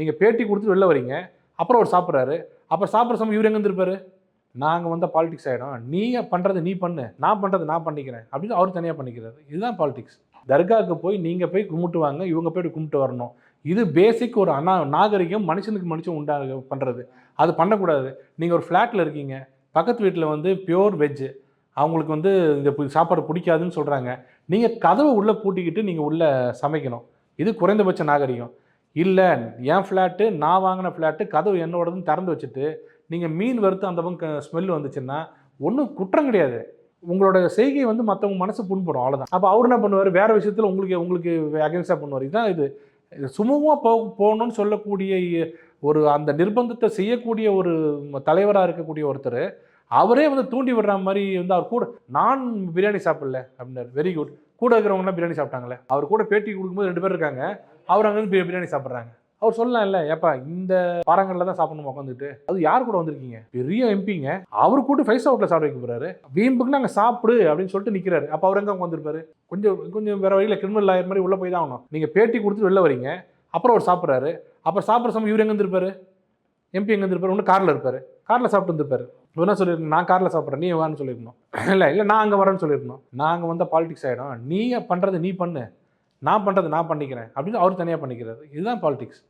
நீங்கள் பேட்டி கொடுத்துட்டு வெளில வரீங்க, அப்புறம் அவர் சாப்பிட்றாரு. அப்புறம் சாப்பிட்ற சமயம் இவர் எங்கே இருந்திருப்பாரு? நாங்கள் வந்தால் பாலிடிக்ஸ் ஆகிடும், நீ பண்ணுறது நீ பண்ணு, நான் பண்ணுறது நான் பண்ணிக்கிறேன் அப்படின்னு அவர் தனியாக பண்ணிக்கிறாரு. இதுதான் பாலிடிக்ஸ். தர்காவுக்கு போய் நீங்கள் போய் கும்பிட்டு வாங்க, இவங்க போய்ட்டு கும்பிட்டு வரணும். இது பேசிக் ஒரு நாகரிகம், மனுஷனுக்கு மனுஷன் பண்ணுறது. அது பண்ணக்கூடாது. நீங்கள் ஒரு ஃப்ளாட்டில் இருக்கீங்க, பக்கத்து வீட்டில் வந்து பியோர் வெஜ்ஜு, அவங்களுக்கு வந்து இந்த சாப்பாடு பிடிக்காதுன்னு சொல்கிறாங்க. நீங்கள் கதவை உள்ளே பூட்டிக்கிட்டு நீங்கள் உள்ளே சமைக்கணும். இது குறைந்தபட்ச நாகரிகம். இல்லை, என் ஃப்ளாட்டு, நான் வாங்கின ஃப்ளாட்டு, கதவு என்னோடதுன்னு திறந்து வச்சுட்டு நீங்கள் மீன் வறுத்து அந்த பக்கம் ஸ்மெல் வந்துச்சுன்னா ஒன்றும் குற்றம் கிடையாது. உங்களோட செய்கை வந்து மற்றவங்க மனசு புண்படும், அவ்வளோதான். அப்போ அவர் என்ன பண்ணுவார்? வேறு விஷயத்தில் உங்களுக்கு அகேன்ஸ்டாக பண்ணுவார். இதுதான் இது. சுமூகமாக போகணும்னு சொல்லக்கூடிய ஒரு அந்த நிர்பந்தத்தை செய்யக்கூடிய ஒரு தலைவராக இருக்கக்கூடிய ஒருத்தர், அவரே வந்து தூண்டி விடுற மாதிரி வந்து அவர் கூட நான் பிரியாணி சாப்பிடல அப்படின்னாரு. Very good. கூட இருக்கிறவங்கலாம் பிரியாணி சாப்பிட்டாங்களே. அவர் கூட பேட்டி கொடுக்கும்போது 2 பேர் இருக்காங்க, அவர் அங்கேருந்து பிரியாணி சாப்பிட்றாங்க. அவர் சொல்லலாம் இல்லை, ஏப்பா இந்த பாறங்களில் தான் சாப்பிடணும் உட்காந்துட்டு. அது யார் கூட வந்திருக்கீங்க? பெரிய எம்பிங்க, அவர் கூட 5 ஸ்டார் ஹோட்டலில் சாப்பிட வைக்க போறாரு. வீம்புக்கு நாங்கள் சாப்பிடு அப்படின்னு சொல்லிட்டு நிற்கிறாரு. அப்போ அவர் எங்கே வந்திருப்பாரு? கொஞ்சம் வேற வழியில் கிரிமினல் லாயர் மாதிரி உள்ளே போய் தான் ஆகணும். நீங்கள் பேட்டி கொடுத்துட்டு வெளில வரீங்க, அப்புறம் அவர் சாப்பிட்றாரு. அப்புறம் சாப்பிட்ற சமயம் இவர் எங்கே இருந்திருப்பாரு? எம்பி எங்கே இருந்திருப்பாரு? ஒன்று காரில் இருப்பார், காரில் சாப்பிட்டு இருந்திருப்பாரு. என்ன சொல்லியிருக்கணும்? நான் காரில் சாப்பிட்றேன், நீ வான்னு சொல்லியிருக்கணும். இல்லை நான் அங்கே வரேன்னு சொல்லியிருக்கணும். நாங்கள் வந்தால் பாலிடிக்ஸ் ஆகிடும், நீ பண்ணுறது நீ பண்ணு, நான் பண்ணுறது நான் பண்ணிக்கிறேன் அப்படின்னு அவர் தனியாக பண்ணிக்கிறாரு. இதுதான் பாலிடிக்ஸ்.